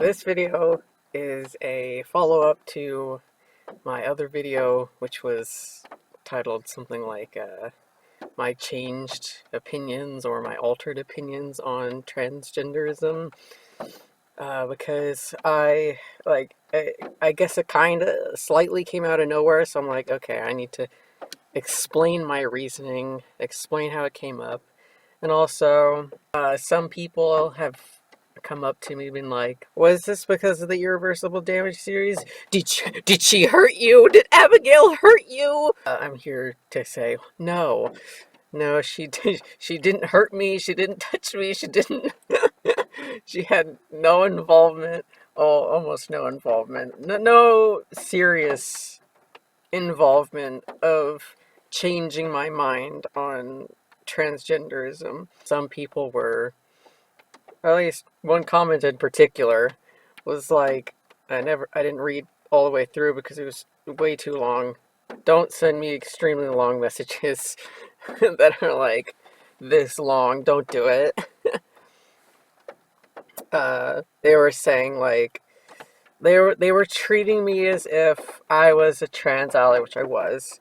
This video is a follow-up to my other video, which was titled something like my changed opinions or my altered opinions on transgenderism, because I guess it kind of slightly came out of nowhere, so I'm like, okay, I need to explain my reasoning, explain how it came up, and also some people have come up to me and been like, was this because of the irreversible damage series? Did she hurt you? Did Abigail hurt you? I'm here to say no. No, she didn't hurt me. She didn't touch me. She didn't. She had no involvement. Oh, almost no involvement. No serious involvement of changing my mind on transgenderism. Some people were, at least one comment in particular, was like, I didn't read all the way through because it was way too long. Don't send me extremely long messages that are like this long. Don't do it. They were saying like they were treating me as if I was a trans ally, which I was,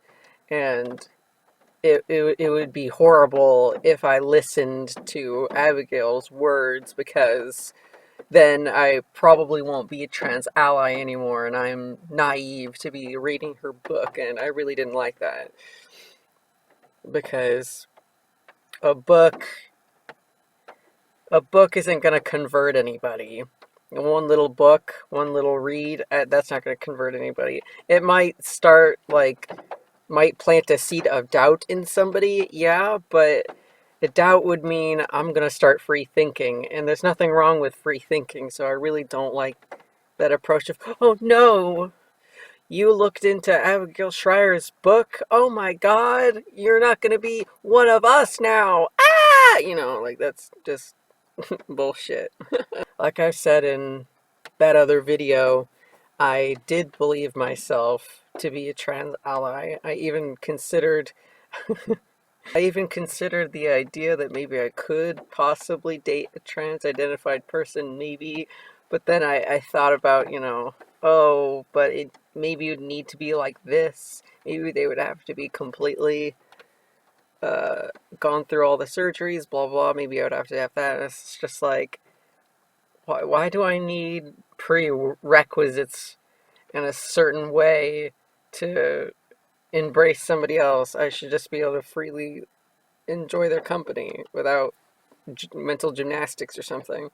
and it would be horrible if I listened to Abigail's words, because then I probably won't be a trans ally anymore, and I'm naive to be reading her book, and I really didn't like that. Because a book isn't going to convert anybody. One little book, one little read, that's not going to convert anybody. It might might plant a seed of doubt in somebody, yeah, but the doubt would mean I'm going to start free thinking, and there's nothing wrong with free thinking, so I really don't like that approach of, oh no, you looked into Abigail Schreier's book, oh my god, you're not going to be one of us now, ah! That's just bullshit. Like I said in that other video, I did believe myself to be a trans ally. I even considered the idea that maybe I could possibly date a trans-identified person, maybe. But then I thought about, oh, but maybe it would need to be like this. Maybe they would have to be completely gone through all the surgeries, blah, blah. Maybe I would have to have that. And it's just like, why do I need prerequisites in a certain way to embrace somebody else? I should just be able to freely enjoy their company without mental gymnastics or something.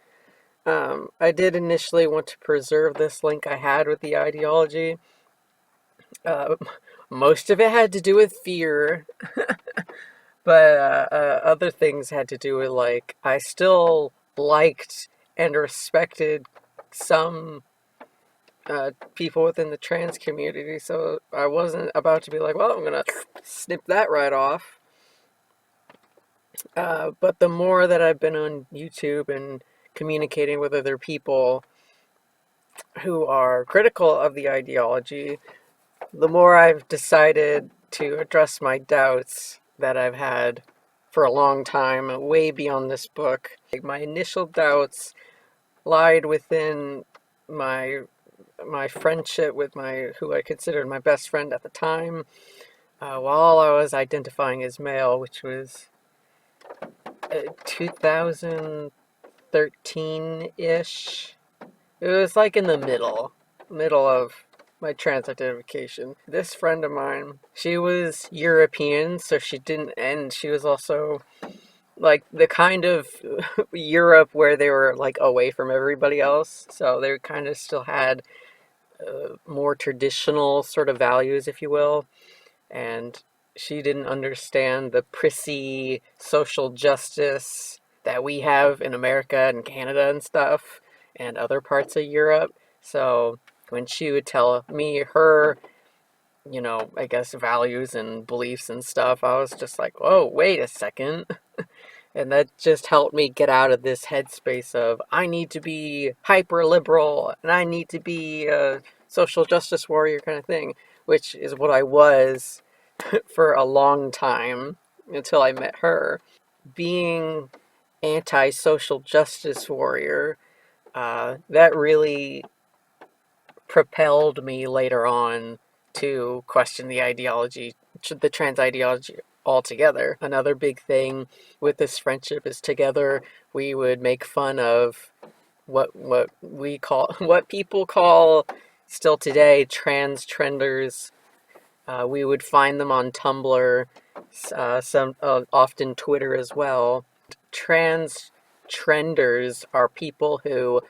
I did initially want to preserve this link I had with the ideology. Uh, Most of it had to do with fear, but other things had to do with, like, I still liked and respected some people within the trans community, so I wasn't about to be like, well, I'm gonna snip that right off. But the more that I've been on YouTube and communicating with other people who are critical of the ideology, the more I've decided to address my doubts that I've had for a long time, way beyond this book. Like, my initial doubts lied within my friendship with who I considered my best friend at the time, while I was identifying as male, which was 2013-ish. It was like in the middle of my trans identification. This friend of mine, she was European, so she didn't, and she was also like the kind of Europe where they were like away from everybody else, so they kind of still had more traditional sort of values, if you will, and she didn't understand the prissy social justice that we have in America and Canada and stuff and other parts of Europe. So when she would tell me her, I guess values and beliefs and stuff, I was just like, oh, wait a second. And that just helped me get out of this headspace of, I need to be hyper liberal and I need to be a social justice warrior kind of thing, which is what I was for a long time until I met her. Being anti-social justice warrior that really propelled me later on to question the ideology, the trans ideology altogether. Another big thing with this friendship is together we would make fun of what people call still today trans trenders. We would find them on Tumblr, some often Twitter as well. Trans trenders are people who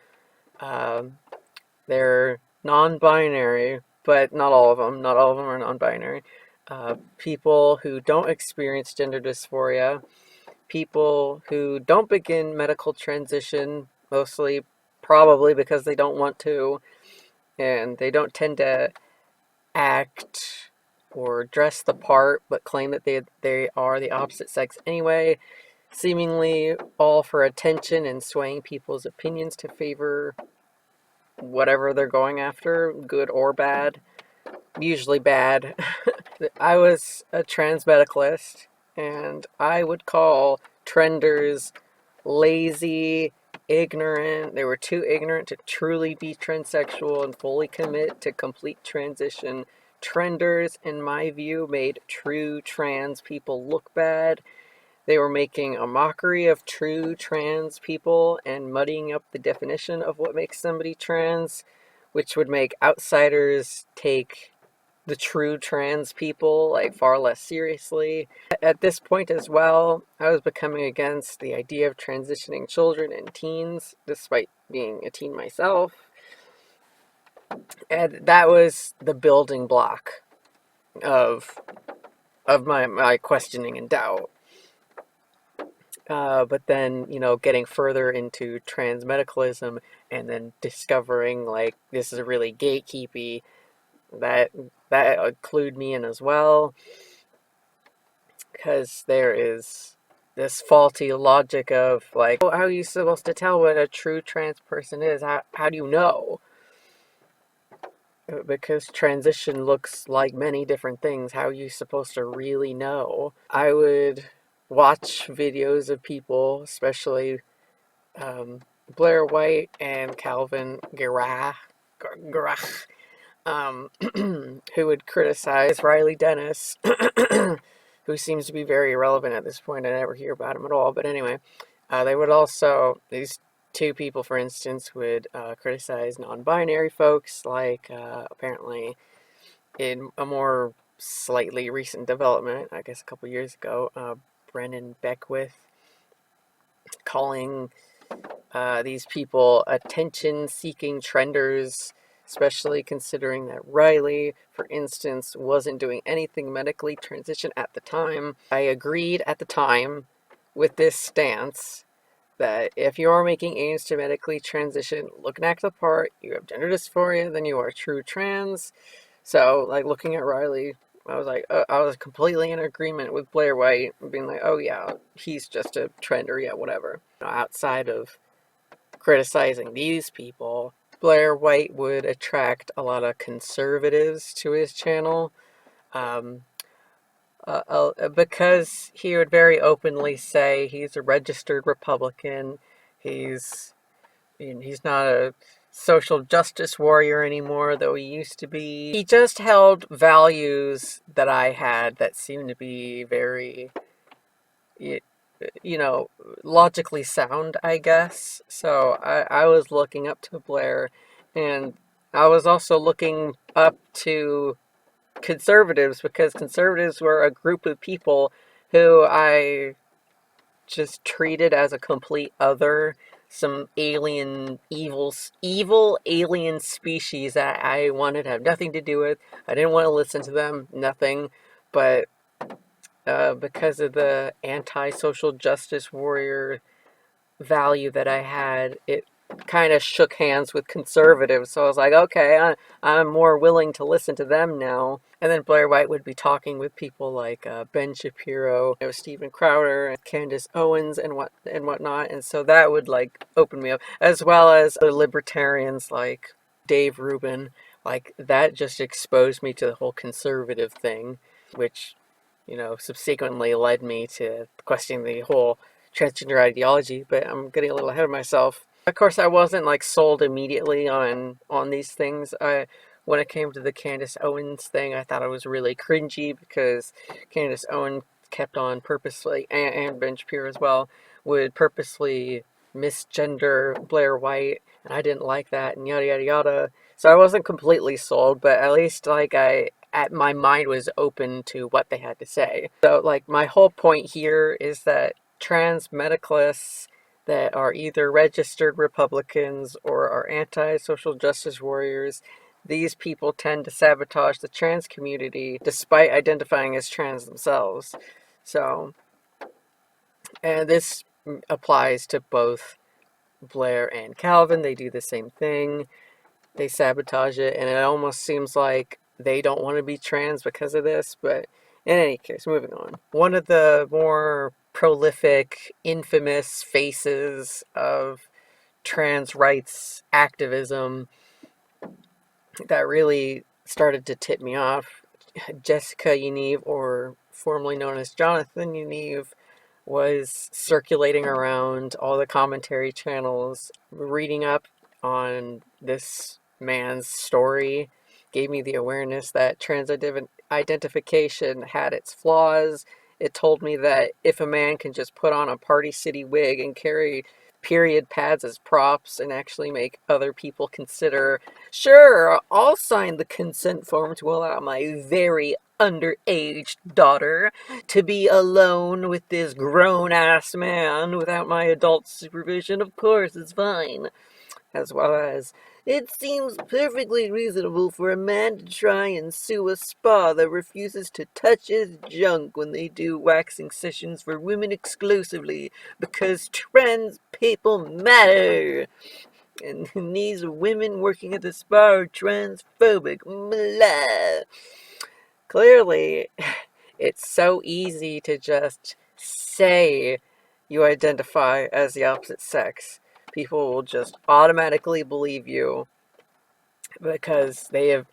they're non-binary, but not all of them. Not all of them are non-binary. People who don't experience gender dysphoria, people who don't begin medical transition, mostly probably because they don't want to, and they don't tend to act or dress the part, but claim that they are the opposite sex anyway, seemingly all for attention and swaying people's opinions to favor whatever they're going after, good or bad. Usually bad. I was a trans medicalist, and I would call trenders lazy, ignorant. They were too ignorant to truly be transsexual and fully commit to complete transition. Trenders, in my view, made true trans people look bad. They were making a mockery of true trans people and muddying up the definition of what makes somebody trans, which would make outsiders take the true trans people like far less seriously. At this point as well, I was becoming against the idea of transitioning children and teens, despite being a teen myself. And that was the building block of my questioning and doubt. But then, getting further into trans medicalism and then discovering like this is really gatekeepy, that clued me in as well, because there is this faulty logic of like, how are you supposed to tell what a true trans person is? How do you know? Because transition looks like many different things. How are you supposed to really know? I would watch videos of people, especially Blair White and Calvin Garach, who would criticize Riley Dennis, who seems to be very irrelevant at this point. I never hear about him at all. But anyway, they would also, these two people, for instance, would criticize non-binary folks, like apparently in a more slightly recent development, I guess a couple years ago, Brennan Beckwith calling these people attention-seeking trenders, especially considering that Riley, for instance, wasn't doing anything medically transition at the time. I agreed at the time with this stance that if you are making aims to medically transition, look and act the part, you have gender dysphoria, then you are true trans. So, like, looking at Riley, I was like, I was completely in agreement with Blair White, being like, oh yeah, he's just a trender, yeah, whatever. Outside of criticizing these people, Blair White would attract a lot of conservatives to his channel, because he would very openly say he's a registered Republican. He's not a social justice warrior anymore, though he used to be. He just held values that I had that seemed to be very, logically sound, I guess. So I was looking up to Blair, and I was also looking up to conservatives, because conservatives were a group of people who I just treated as a complete other, some alien, evil alien species that I wanted to have nothing to do with. I didn't want to listen to them, nothing, but because of the anti-social justice warrior value that I had, it kind of shook hands with conservatives. So I was like, okay, I'm more willing to listen to them now. And then Blair White would be talking with people like Ben Shapiro, Stephen Crowder, and Candace Owens, and whatnot. And so that would like open me up, as well as the libertarians like Dave Rubin. Like that just exposed me to the whole conservative thing, which subsequently led me to questioning the whole transgender ideology. But I'm getting a little ahead of myself. Of course, I wasn't like sold immediately on these things. When it came to the Candace Owens thing, I thought it was really cringy because Candace Owens kept on purposely, and Ben Shapiro as well, would purposely misgender Blair White, and I didn't like that, and yada yada yada. So I wasn't completely sold, but at least like my mind was open to what they had to say. So like my whole point here is that trans medicalists that are either registered Republicans or are anti-social justice warriors, these people tend to sabotage the trans community despite identifying as trans themselves. So, and this applies to both Blair and Calvin. They do the same thing. They sabotage it, and it almost seems like they don't want to be trans because of this. But in any case, moving on. One of the more prolific, infamous faces of trans rights activism that really started to tip me off, Jessica Yaniv, or formerly known as Jonathan Yaniv, was circulating around all the commentary channels, reading up on this man's story, gave me the awareness that trans identification had its flaws. It told me that if a man can just put on a Party City wig and carry period pads as props and actually make other people consider, sure, I'll sign the consent form to allow my very underage daughter to be alone with this grown-ass man without my adult supervision, of course, it's fine. As well as, it seems perfectly reasonable for a man to try and sue a spa that refuses to touch his junk when they do waxing sessions for women exclusively, because trans people matter. And these women working at the spa are transphobic. Blah. Clearly, it's so easy to just say you identify as the opposite sex. People will just automatically believe you because the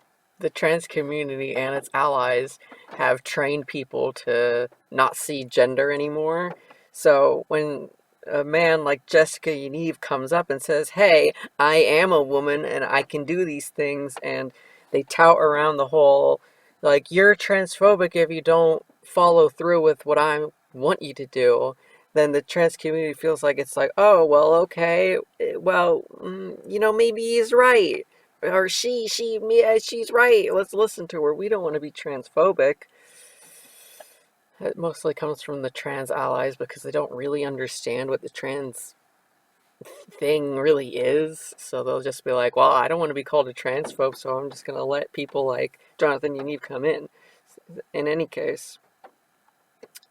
trans community and its allies have trained people to not see gender anymore. So when a man like Jessica Yaniv comes up and says, hey, I am a woman and I can do these things, and they tout around the whole, like, you're transphobic if you don't follow through with what I want you to do, then the trans community feels like it's like, oh, well, okay, well, maybe he's right. Or yeah, she's right. Let's listen to her. We don't want to be transphobic. It mostly comes from the trans allies because they don't really understand what the trans thing really is. So they'll just be like, well, I don't want to be called a transphobe, so I'm just going to let people like Jonathan Yaniv come in. In any case,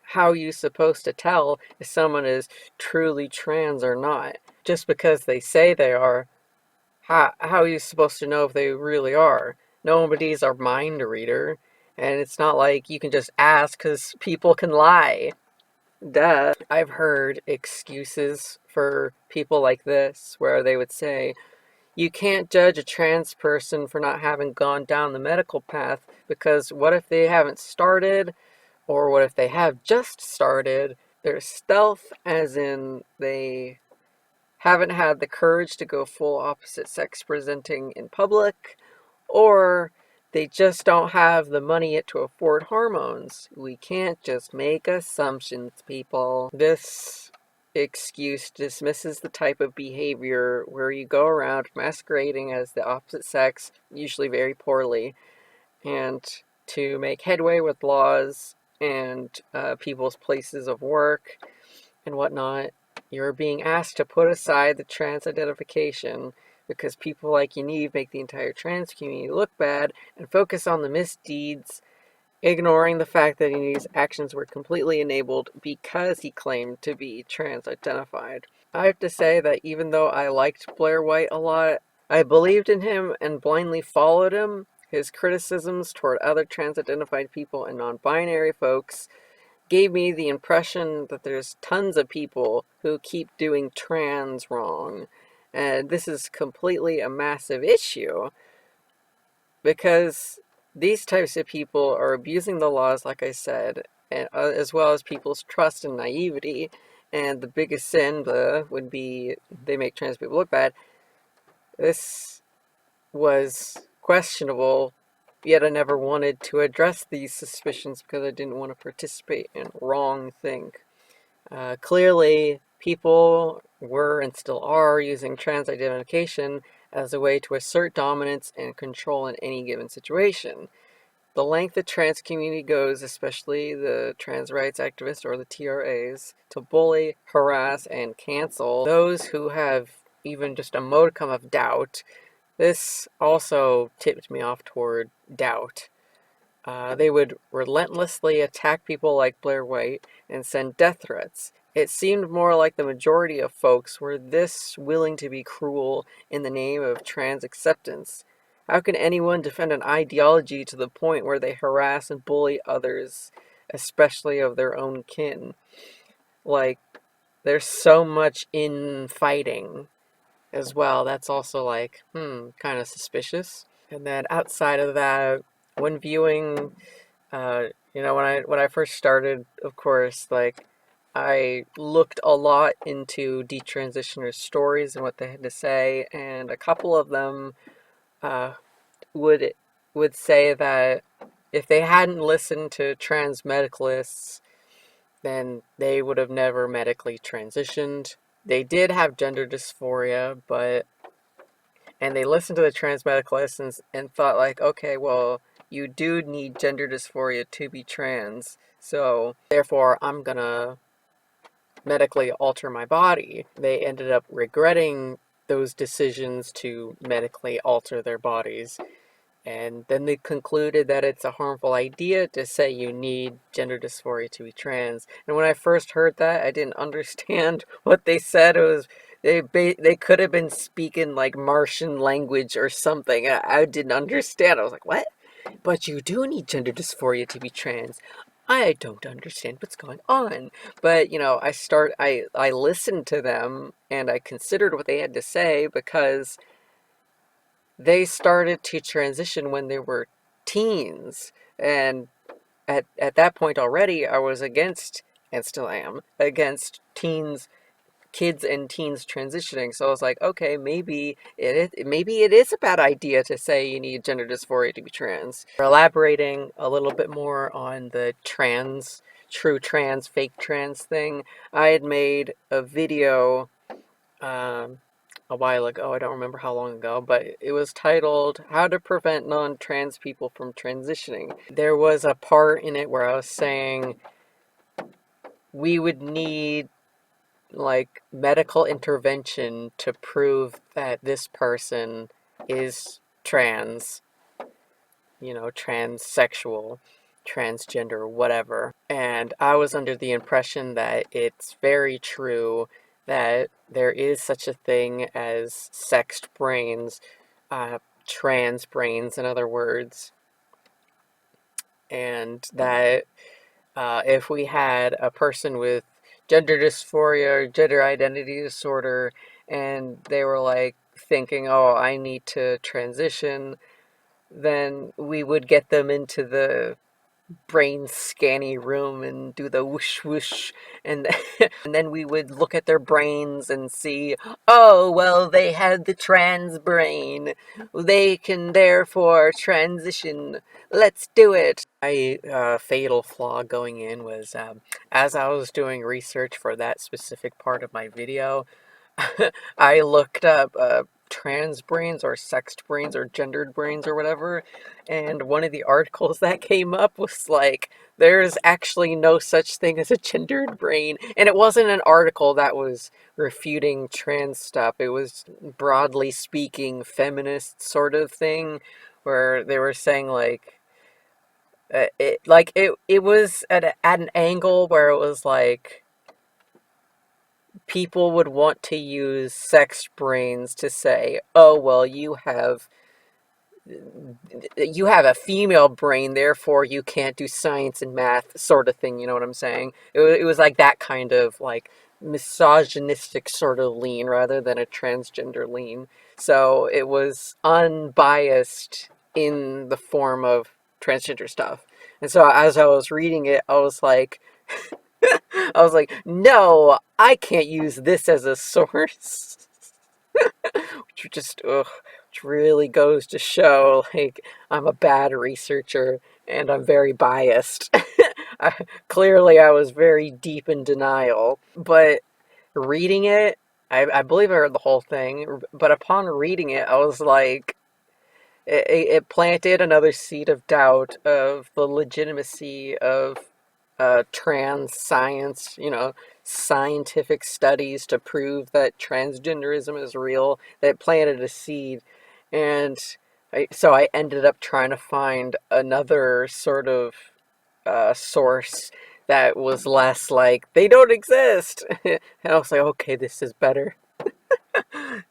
how are you supposed to tell if someone is truly trans or not? Just because they say they are, how are you supposed to know if they really are? Nobody's our mind reader, and it's not like you can just ask because people can lie. Duh. I've heard excuses for people like this where they would say, you can't judge a trans person for not having gone down the medical path because what if they haven't started, or what if they have just started? They're stealth, as in they haven't had the courage to go full opposite sex presenting in public, or they just don't have the money yet to afford hormones. We can't just make assumptions, people. This excuse dismisses the type of behavior where you go around masquerading as the opposite sex, usually very poorly, and to make headway with laws and people's places of work and whatnot. You're being asked to put aside the trans identification because people like Yaniv make the entire trans community look bad and focus on the misdeeds, ignoring the fact that Yaniv's actions were completely enabled because he claimed to be trans identified. I have to say that even though I liked Blair White a lot, I believed in him and blindly followed him. His criticisms toward other trans identified people and non binary folks gave me the impression that there's tons of people who keep doing trans wrong. And this is completely a massive issue because these types of people are abusing the laws, like I said, and as well as people's trust and naivety. And the biggest sin would be they make trans people look bad. This was questionable, yet I never wanted to address these suspicions because I didn't want to participate in wrong thing. Clearly, people were and still are using trans identification as a way to assert dominance and control in any given situation. The length the trans community goes, especially the trans rights activists or the TRAs, to bully, harass, and cancel those who have even just a modicum of doubt, this also tipped me off toward doubt. They would relentlessly attack people like Blair White and send death threats. It seemed more like the majority of folks were this willing to be cruel in the name of trans acceptance. How can anyone defend an ideology to the point where they harass and bully others, especially of their own kin? Like, there's so much in-fighting as well. That's also like, kind of suspicious. And then outside of that, when viewing, when I first started, of course, like I looked a lot into detransitioners' stories and what they had to say, and a couple of them uh, would would say that if they hadn't listened to trans medicalists, then they would have never medically transitioned. They did have gender dysphoria, and they listened to the trans medicalists and thought like, okay, well, you do need gender dysphoria to be trans, so therefore I'm gonna medically alter my body. They ended up regretting those decisions to medically alter their bodies. And then they concluded that it's a harmful idea to say you need gender dysphoria to be trans. And when I first heard that, I didn't understand what they said. It was they could have been speaking like Martian language or something. I didn't understand. I was like, what? But you do need gender dysphoria to be trans. I don't understand what's going on. But, I listened to them and I considered what they had to say because they started to transition when they were teens. And at that point already, I was against, and still am, against kids and teens transitioning. So I was like, okay, maybe it is a bad idea to say you need gender dysphoria to be trans. Elaborating a little bit more on the true trans, fake trans thing, I had made a video um, a while ago. I don't remember how long ago, but it was titled "How to Prevent Non-Trans People from Transitioning." There was a part in it where I was saying we would need like medical intervention to prove that this person is trans, transsexual, transgender, whatever. And I was under the impression that it's very true that there is such a thing as sexed brains, trans brains, in other words, and that if we had a person with gender dysphoria or gender identity disorder and they were like thinking, oh, I need to transition, then we would get them into the brain scanny room and do the whoosh whoosh, and and then we would look at their brains and see, oh well, they had the trans brain, they can therefore transition, let's do it. My fatal flaw going in was, as I was doing research for that specific part of my video, I looked up trans brains or sexed brains or gendered brains or whatever, and one of the articles that came up was like, there's actually no such thing as a gendered brain. And it wasn't an article that was refuting trans stuff. It was, broadly speaking, feminist sort of thing, where they were saying like, it was at an angle where it was like people would want to use sex brains to say, oh, well, you have a female brain, therefore you can't do science and math, sort of thing. You know what I'm saying? It was like that kind of like misogynistic sort of lean rather than a transgender lean. So it was unbiased in the form of transgender stuff. And so as I was reading it, I was like, I was like, no, I can't use this as a source. Which just, ugh, which really goes to show, like, I'm a bad researcher and I'm very biased. Clearly, I was very deep in denial, but reading it, I believe I read the whole thing, but upon reading it, I was like, it planted another seed of doubt of the legitimacy of trans science, scientific studies to prove that transgenderism is real. That planted a seed. And so I ended up trying to find another sort of source that was less like, they don't exist. And I was like, okay, this is better.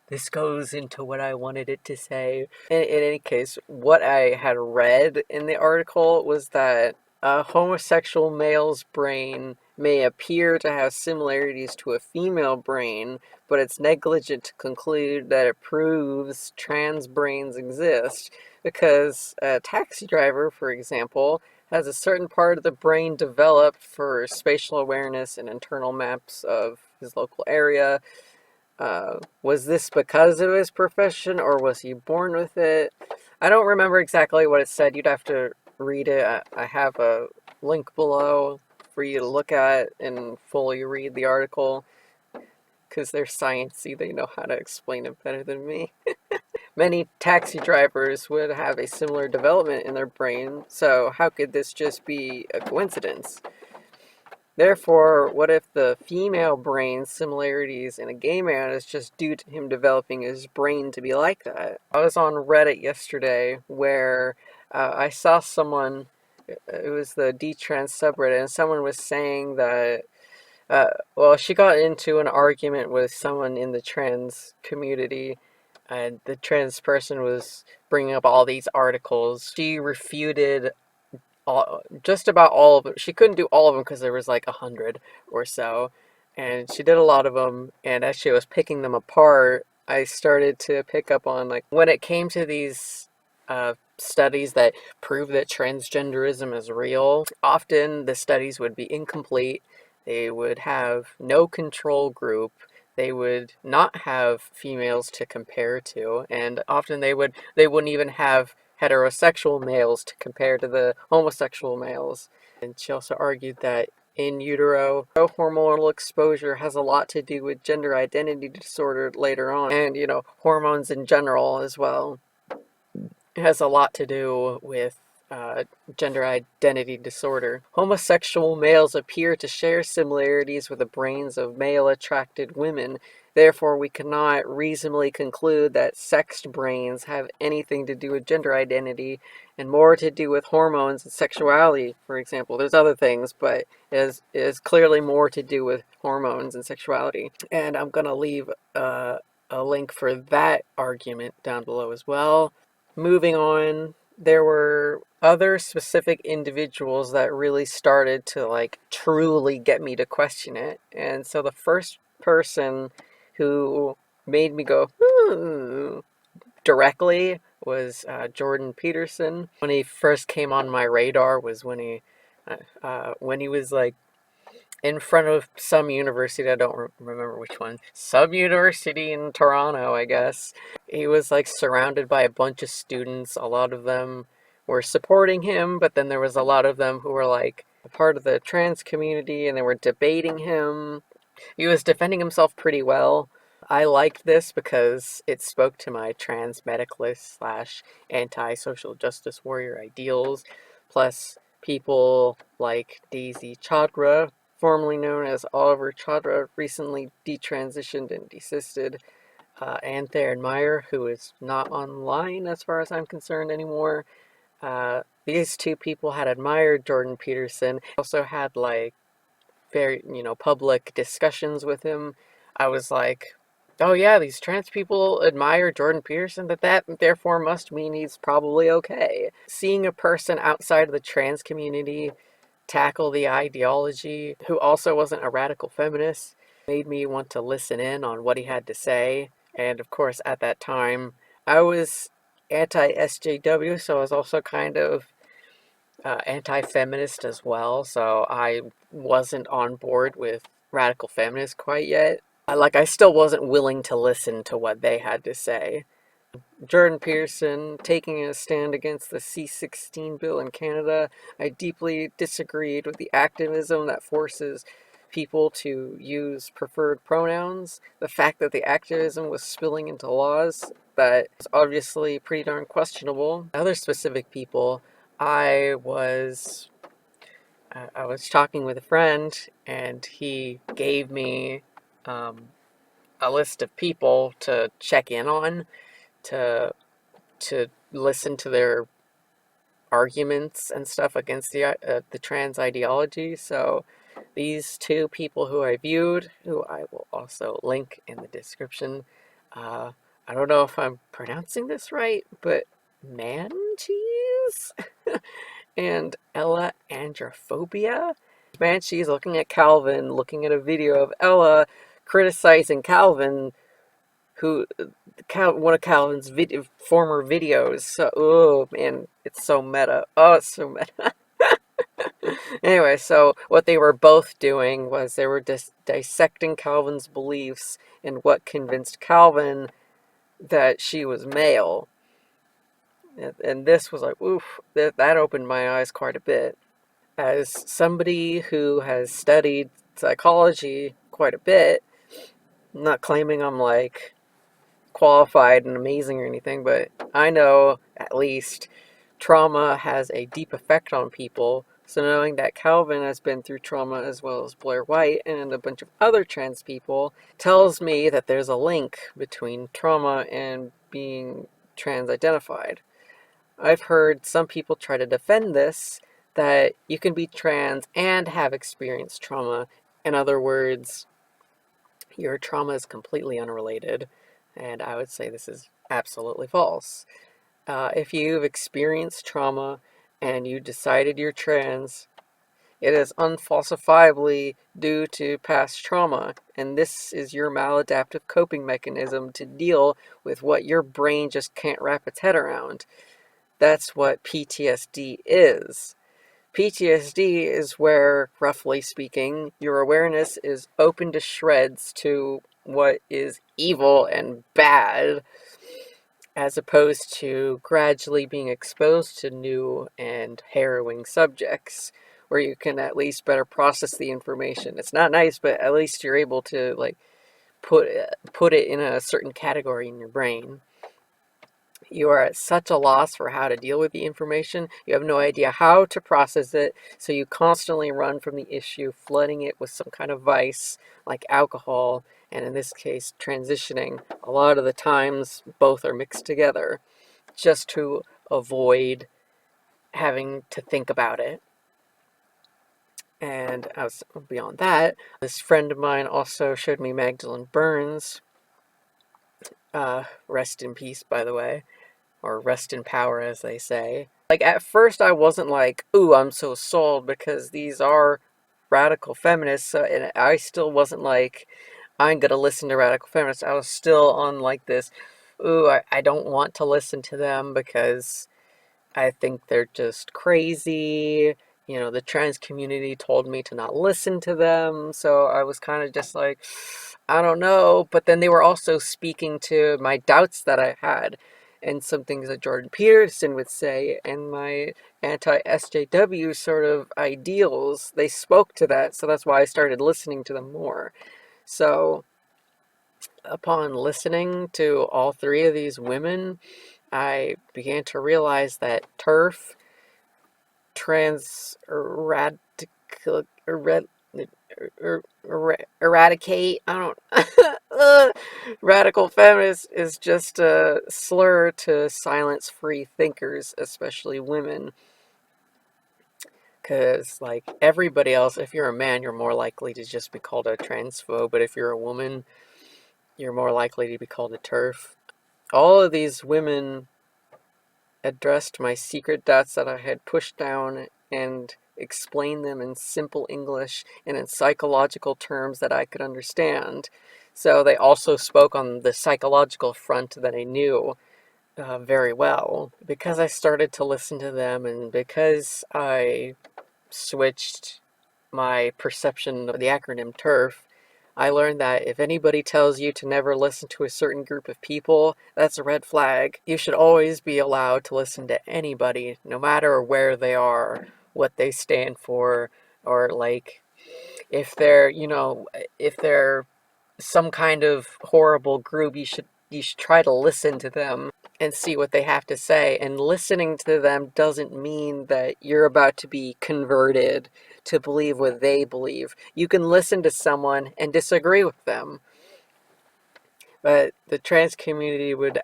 This goes into what I wanted it to say. In any case, what I had read in the article was that a homosexual male's brain may appear to have similarities to a female brain, but it's negligent to conclude that it proves trans brains exist, because a taxi driver, for example, has a certain part of the brain developed for spatial awareness and internal maps of his local area. Was this because of his profession, or was he born with it? I don't remember exactly what it said. You'd have to read it. I have a link below for you to look at and fully read the article, because they're sciencey. They know how to explain it better than me. Many taxi drivers would have a similar development in their brain, so how could this just be a coincidence? Therefore, what if the female brain similarities in a gay man is just due to him developing his brain to be like that? I was on Reddit yesterday where I saw someone, it was the Detrans subreddit, and someone was saying that, well, she got into an argument with someone in the trans community, and the trans person was bringing up all these articles. She refuted just about all of them. She couldn't do all of them because there was like 100 or so, and she did a lot of them. And as she was picking them apart, I started to pick up on, like, when it came to these studies that prove that transgenderism is real, often the studies would be incomplete. They would have no control group. They would not have females to compare to, and often they wouldn't even have heterosexual males to compare to the homosexual males. And she also argued that in utero hormonal exposure has a lot to do with gender identity disorder later on, and hormones in general as well. It has a lot to do with gender identity disorder. Homosexual males appear to share similarities with the brains of male-attracted women. Therefore, we cannot reasonably conclude that sexed brains have anything to do with gender identity and more to do with hormones and sexuality, for example. There's other things, but it is clearly more to do with hormones and sexuality. And I'm going to leave a link for that argument down below as well. Moving on, there were other specific individuals that really started to, like, truly get me to question it. And so the first person who made me go, directly was Jordan Peterson. When he first came on my radar was when he was, like, in front of some university. I don't remember which one. Some university in Toronto, I guess. He was, like, surrounded by a bunch of students. A lot of them were supporting him, but then there was a lot of them who were, like, a part of the trans community, and they were debating him. He was defending himself pretty well. I liked this because it spoke to my trans medicalist slash anti-social justice warrior ideals. Plus, people like Daisy Chadra, formerly known as Oliver Chadra, recently detransitioned and desisted. And Theron Meyer, who is not online as far as I'm concerned anymore. These two people had admired Jordan Peterson. Also had, like, very, public discussions with him. I was like, oh yeah, these trans people admire Jordan Peterson, that therefore must mean he's probably okay. Seeing a person outside of the trans community tackle the ideology, who also wasn't a radical feminist, made me want to listen in on what he had to say. And of course, at that time, I was anti-SJW, so I was also kind of anti-feminist as well, so I wasn't on board with radical feminists quite yet. I still wasn't willing to listen to what they had to say. Jordan Peterson taking a stand against the C-16 bill in Canada. I deeply disagreed with the activism that forces people to use preferred pronouns. The fact that the activism was spilling into laws that is obviously pretty darn questionable. Other specific people, I was I was talking with a friend, and he gave me a list of people to check in on, to listen to their arguments and stuff against the trans ideology. So these two people who I viewed, who I will also link in the description, uh, I don't know if I'm pronouncing this right, but Mancheeze and Ella Androphobia. Mancheeze looking at Calvin, looking at a video of Ella criticizing Calvin, who one of Calvin's former videos. So, oh man, it's so meta. Oh, it's so meta. Anyway, so what they were both doing was they were dissecting Calvin's beliefs and what convinced Calvin that she was male. And this was like, oof, that opened my eyes quite a bit. As somebody who has studied psychology quite a bit, I'm not claiming I'm like qualified and amazing or anything, but I know at least trauma has a deep effect on people. So knowing that Calvin has been through trauma as well as Blair White and a bunch of other trans people tells me that there's a link between trauma and being trans identified. I've heard some people try to defend this, that you can be trans and have experienced trauma. In other words, your trauma is completely unrelated, and I would say this is absolutely false. If you've experienced trauma and you decided you're trans, it is unfalsifiably due to past trauma, and this is your maladaptive coping mechanism to deal with what your brain just can't wrap its head around. That's what PTSD is. PTSD is where, roughly speaking, your awareness is open to shreds to what is evil and bad, as opposed to gradually being exposed to new and harrowing subjects, where you can at least better process the information. It's not nice, but at least you're able to like put it in a certain category in your brain. You are at such a loss for how to deal with the information. You have no idea how to process it, so you constantly run from the issue, flooding it with some kind of vice like alcohol, and in this case, transitioning. A lot of the times, both are mixed together just to avoid having to think about it. And as beyond that, this friend of mine also showed me Magdalen Berns. Rest in peace, by the way. Or rest in power, as they say. Like, at first I wasn't like, ooh, I'm so sold, because these are radical feminists, and I still wasn't like, I'm gonna listen to radical feminists. I was still on like this, ooh, I don't want to listen to them because I think they're just crazy. You know, the trans community told me to not listen to them, so I was kind of just like, I don't know. But then they were also speaking to my doubts that I had, and some things that Jordan Peterson would say, and my anti-SJW sort of ideals. They spoke to that, so that's why I started listening to them more. So, upon listening to all three of these women, I began to realize that TERF, eradicate, I don't, radical feminist is just a slur to silence free thinkers, especially women. Because, like, everybody else, if you're a man, you're more likely to just be called a transphobe, but if you're a woman, you're more likely to be called a TERF. All of these women addressed my secret doubts that I had pushed down and explained them in simple English and in psychological terms that I could understand. So they also spoke on the psychological front that I knew. very well. Because I started to listen to them and because I switched my perception of the acronym TERF, I learned that if anybody tells you to never listen to a certain group of people, that's a red flag. You should always be allowed to listen to anybody, no matter where they are, what they stand for, or like if they're, if they're some kind of horrible group, you should try to listen to them and see what they have to say. And listening to them doesn't mean that you're about to be converted to believe what they believe. You can listen to someone and disagree with them, but the trans community would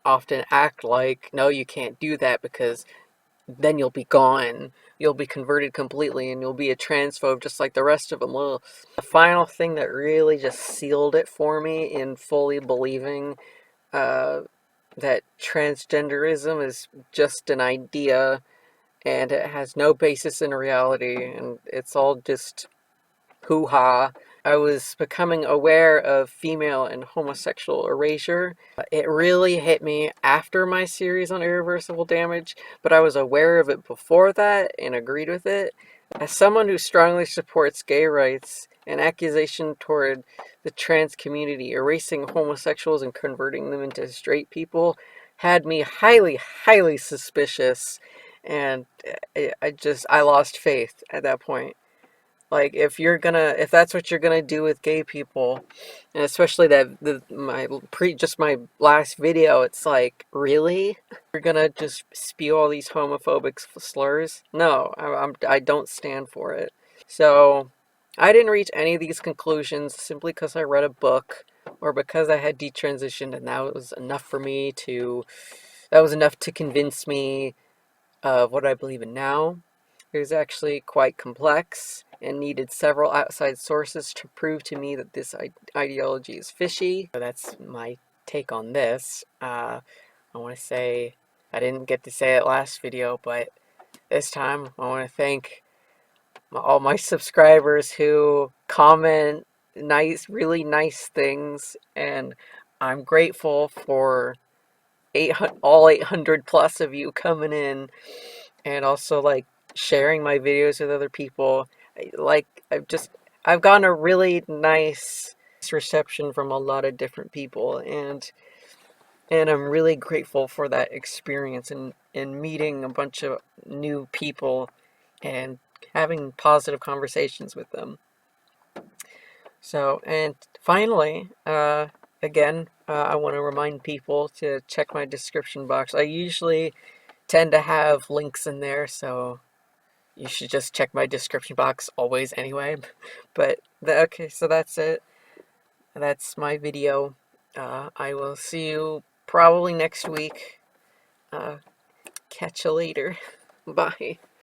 often act like, no, you can't do that because then you'll be gone. You'll be converted completely and you'll be a transphobe just like the rest of them. Well, the final thing that really just sealed it for me in fully believing uh, that transgenderism is just an idea and it has no basis in reality and it's all just hoo-ha. I was becoming aware of female and homosexual erasure. It really hit me after my series on irreversible damage, but I was aware of it before that and agreed with it. As someone who strongly supports gay rights, an accusation toward the trans community erasing homosexuals and converting them into straight people had me highly, highly suspicious, and I lost faith at that point. Like if that's what you're gonna do with gay people, and especially just my last video, it's like, really? You're gonna just spew all these homophobic slurs? No, I don't stand for it. So I didn't reach any of these conclusions simply because I read a book or because I had detransitioned, and that was enough to convince me of what I believe in now. It was actually quite complex and needed several outside sources to prove to me that this ideology is fishy. So that's my take on this. I want to say, I didn't get to say it last video, but this time I want to thank all my subscribers who comment really nice things, and I'm grateful for all 800 plus of you coming in and also like sharing my videos with other people. Like I've gotten a really nice reception from a lot of different people, and I'm really grateful for that experience and meeting a bunch of new people and having positive conversations with them. So, and finally, again, I want to remind people to check my description box. I usually tend to have links in there, so you should just check my description box always anyway. But, okay, so that's it. That's my video. I will see you probably next week. Catch you later. Bye.